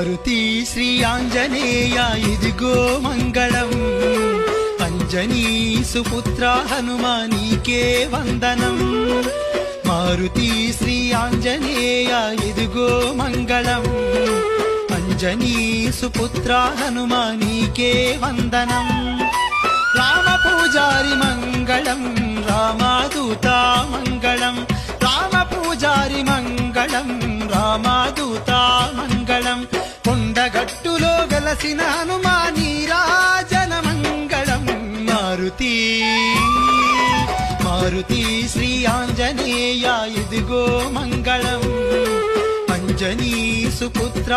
మారుతి శ్రీ ఆంజనేయ ఇదిగో మంగళం, అంజనీ సుపుత్ర హనుమా నీకే వందనం. మారుతి శ్రీ ఆంజనేయ ఇదిగో మంగళం, అంజనీ సుపుత్ర హనుమా నీకే వందనం. రామ పూజారి మంగళం, రామదూత మంగళం, రామ పూజారి మంగళం, రామదూత మంగళం. కొండగట్టులో వెలసిన హనుమా నీరాజన మంగళం. మారుతి మారుతి శ్రీ ఆంజనేయ ఇదిగో మంగళం, అంజనీ సుపుత్ర